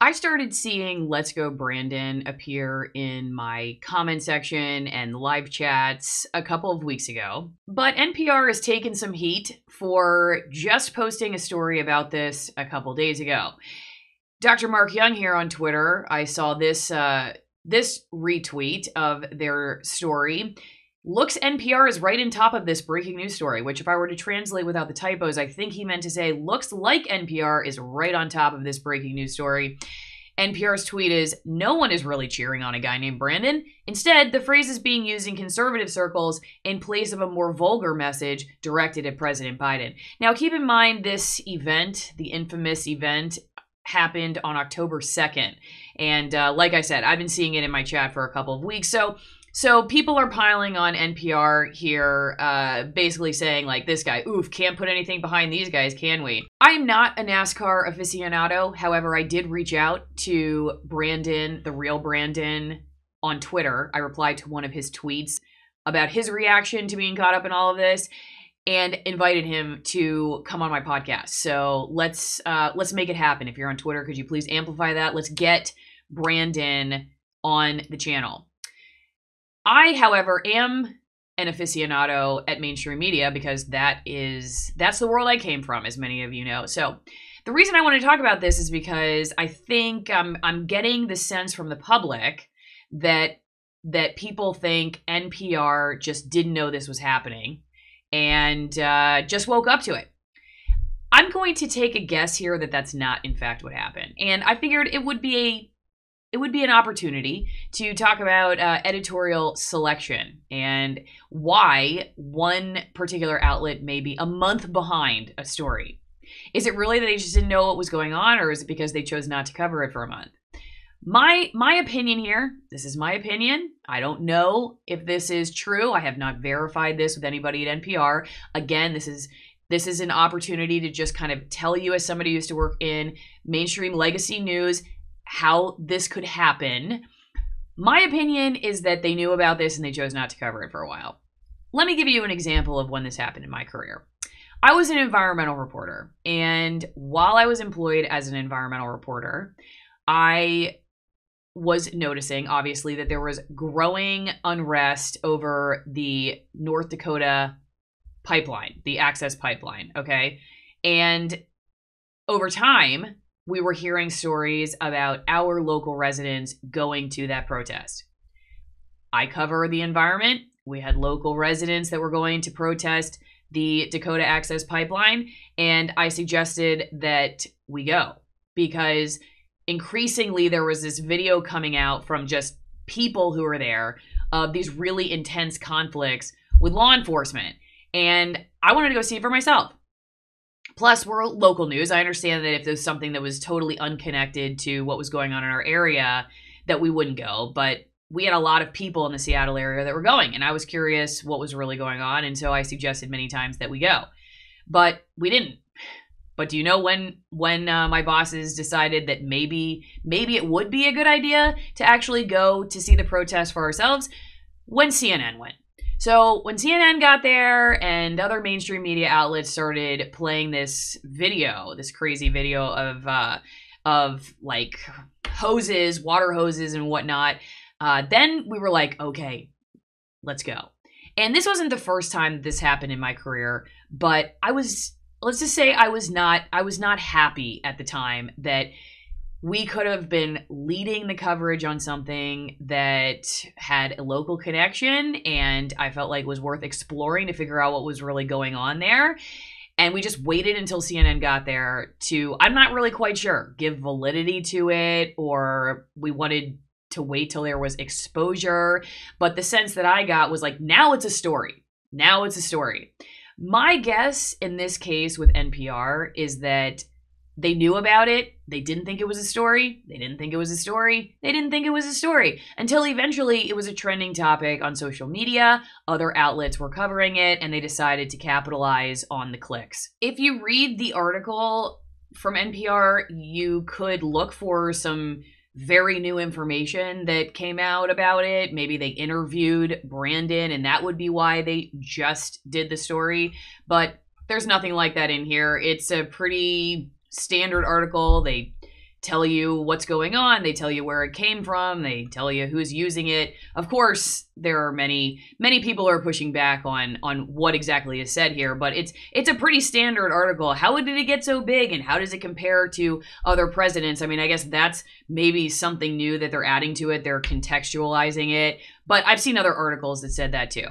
I started seeing Let's Go Brandon appear in my comment section and live chats a couple of weeks ago. But NPR has taken some heat for just posting a story about this a couple days ago. Dr. Mark Young here on Twitter, I saw this retweet of their story. Looks NPR is right in top of this breaking news story, which if I were to translate without the typos, I think he meant to say, looks like NPR is right on top of this breaking news story. NPR's tweet is, no one is really cheering on a guy named Brandon. Instead, the phrase is being used in conservative circles in place of a more vulgar message directed at President Biden. Now, keep in mind this event, the infamous event, happened on October 2nd. And like I said, I've been seeing it in my chat for a couple of weeks. So people are piling on NPR here, basically saying like, this guy, oof, can't put anything behind these guys, can we? I am not a NASCAR aficionado. However, I did reach out to Brandon, the real Brandon, on Twitter. I replied to one of his tweets about his reaction to being caught up in all of this and invited him to come on my podcast. So let's make it happen. If you're on Twitter, could you please amplify that? Let's get Brandon on the channel. I, however, am an aficionado at mainstream media because that's the world I came from, as many of you know. So the reason I want to talk about this is because I think I'm getting the sense from the public that people think NPR just didn't know this was happening and just woke up to it. I'm going to take a guess here that that's not, in fact, what happened. And I figured it would be an opportunity to talk about editorial selection and why one particular outlet may be a month behind a story. Is it really that they just didn't know what was going on, or is it because they chose not to cover it for a month? My opinion here, this is my opinion. I don't know if this is true. I have not verified this with anybody at NPR. Again, this is an opportunity to just kind of tell you, as somebody who used to work in mainstream legacy news, how this could happen. My opinion is that they knew about this and they chose not to cover it for a while. Let me give you an example of when this happened in my career. I was an environmental reporter, and while I was employed as an environmental reporter, I was noticing, obviously, that there was growing unrest over the North Dakota pipeline, the access pipeline, okay? And over time, we were hearing stories about our local residents going to that protest. I cover the environment. We had local residents that were going to protest the Dakota Access Pipeline, and I suggested that we go because increasingly there was this video coming out from just people who were there of these really intense conflicts with law enforcement, and I wanted to go see it for myself. Plus, we're local news. I understand that if there's something that was totally unconnected to what was going on in our area, that we wouldn't go. But we had a lot of people in the Seattle area that were going, and I was curious what was really going on, and so I suggested many times that we go. But we didn't. But do you know when my bosses decided that maybe it would be a good idea to actually go to see the protest for ourselves? When CNN went. So when CNN got there and other mainstream media outlets started playing this video, this crazy video of like hoses, water hoses and whatnot, then we were like, okay, let's go. And this wasn't the first time this happened in my career, but let's just say I was not happy at the time that we could have been leading the coverage on something that had a local connection and I felt like was worth exploring to figure out what was really going on there. And we just waited until CNN got there to, I'm not really quite sure, give validity to it, or we wanted to wait till there was exposure. But the sense that I got was like, now it's a story. Now it's a story. My guess in this case with NPR is that they knew about it. They didn't think it was a story. They didn't think it was a story. They didn't think it was a story until eventually it was a trending topic on social media. Other outlets were covering it and they decided to capitalize on the clicks. If you read the article from NPR, you could look for some very new information that came out about it. Maybe they interviewed Brandon and that would be why they just did the story. But there's nothing like that in here. It's a pretty standard article. They tell you what's going on. They tell you where it came from. They tell you who's using it. Of course, there are many people who are pushing back on what exactly is said here, but it's a pretty standard article. How did it get so big, and how does it compare to other presidents? I mean, I guess that's maybe something new that they're adding to it. They're contextualizing it, but I've seen other articles that said that too.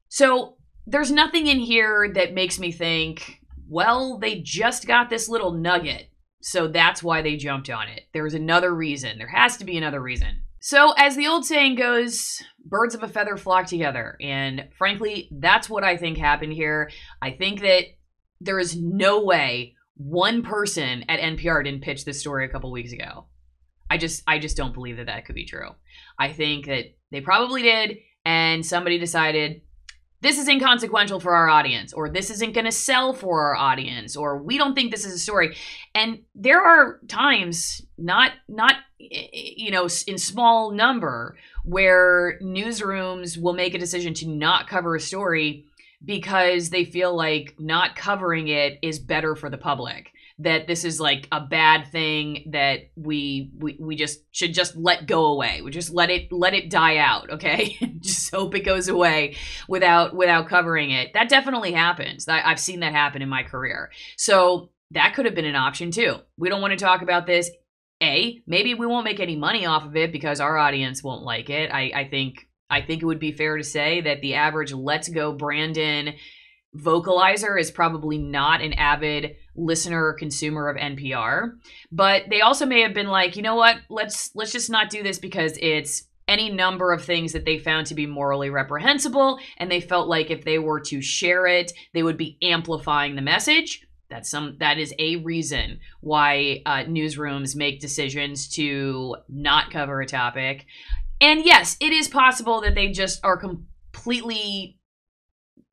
So there's nothing in here that makes me think, well, they just got this little nugget, so that's why they jumped on it. There's another reason. There has to be another reason. So as the old saying goes, birds of a feather flock together. And frankly, that's what I think happened here. I think that there is no way one person at NPR didn't pitch this story a couple weeks ago. I just don't believe that could be true. I think that they probably did, and somebody decided, this is inconsequential for our audience, or this isn't going to sell for our audience, or we don't think this is a story. And there are times, not in small number, where newsrooms will make a decision to not cover a story because they feel like not covering it is better for the public. That this is like a bad thing that we just should just let go away. We just let it die out, okay? Just hope it goes away without covering it. That definitely happens. I've seen that happen in my career. So that could have been an option too. We don't want to talk about this. Maybe we won't make any money off of it because our audience won't like it. I think it would be fair to say that the average Let's Go Brandon vocalizer is probably not an avid listener or consumer of NPR, but they also may have been like, you know what, let's just not do this because it's any number of things that they found to be morally reprehensible, and they felt like if they were to share it, they would be amplifying the message. That is a reason why newsrooms make decisions to not cover a topic. And yes, it is possible that they just are completely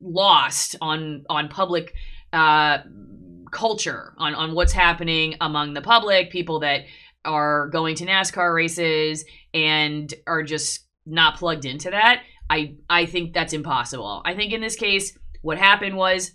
lost on public culture, on what's happening among the public, people that are going to NASCAR races and are just not plugged into that. I think that's impossible. I think in this case, what happened was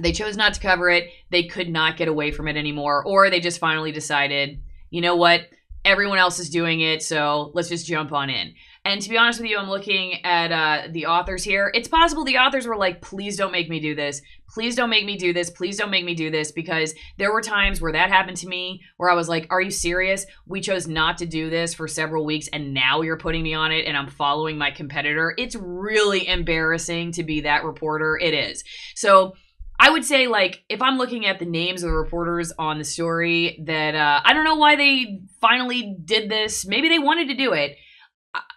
they chose not to cover it. They could not get away from it anymore, or they just finally decided, you know what, everyone else is doing it, so let's just jump on in. And to be honest with you, I'm looking at the authors here. It's possible the authors were like, please don't make me do this. Please don't make me do this. Please don't make me do this. Because there were times where that happened to me where I was like, are you serious? We chose not to do this for several weeks and now you're putting me on it and I'm following my competitor. It's really embarrassing to be that reporter. It is. So I would say, like, if I'm looking at the names of the reporters on the story, that I don't know why they finally did this. Maybe they wanted to do it.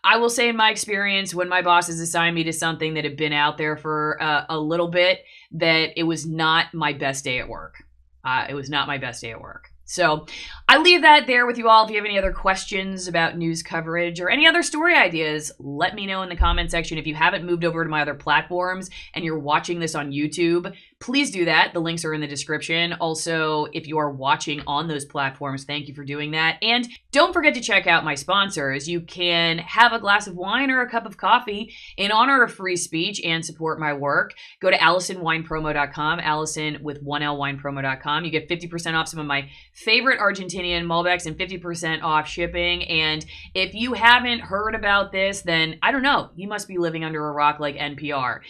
I will say in my experience, when my bosses assigned me to something that had been out there for a little bit, that it was not my best day at work. It was not my best day at work. So I leave that there with you all. If you have any other questions about news coverage or any other story ideas, let me know in the comment section. If you haven't moved over to my other platforms and you're watching this on YouTube, please do that. The links are in the description. Also, if you are watching on those platforms, thank you for doing that. And don't forget to check out my sponsors. You can have a glass of wine or a cup of coffee in honor of free speech and support my work. Go to AllisonWinePromo.com, Allison with 1L winepromo.com. You get 50% off some of my favorite Argentinian Malbecs and 50% off shipping. And if you haven't heard about this, then I don't know, you must be living under a rock like NPR.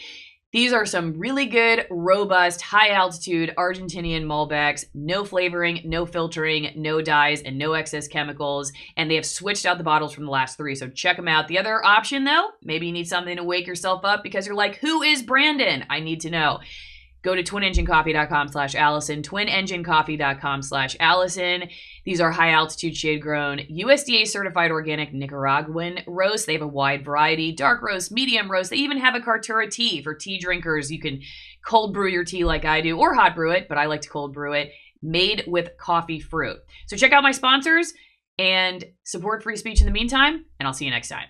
These are some really good, robust, high-altitude Argentinian Malbecs, no flavoring, no filtering, no dyes, and no excess chemicals, and they have switched out the bottles from the last 3, so check them out. The other option, though, maybe you need something to wake yourself up because you're like, who is Brandon? I need to know. Go to twinenginecoffee.com/Allison, twinenginecoffee.com/Allison. These are high-altitude, shade-grown, USDA-certified organic Nicaraguan roasts. They have a wide variety, dark roast, medium roast. They even have a Cartura tea for tea drinkers. You can cold brew your tea like I do, or hot brew it, but I like to cold brew it, made with coffee fruit. So check out my sponsors and support free speech in the meantime, and I'll see you next time.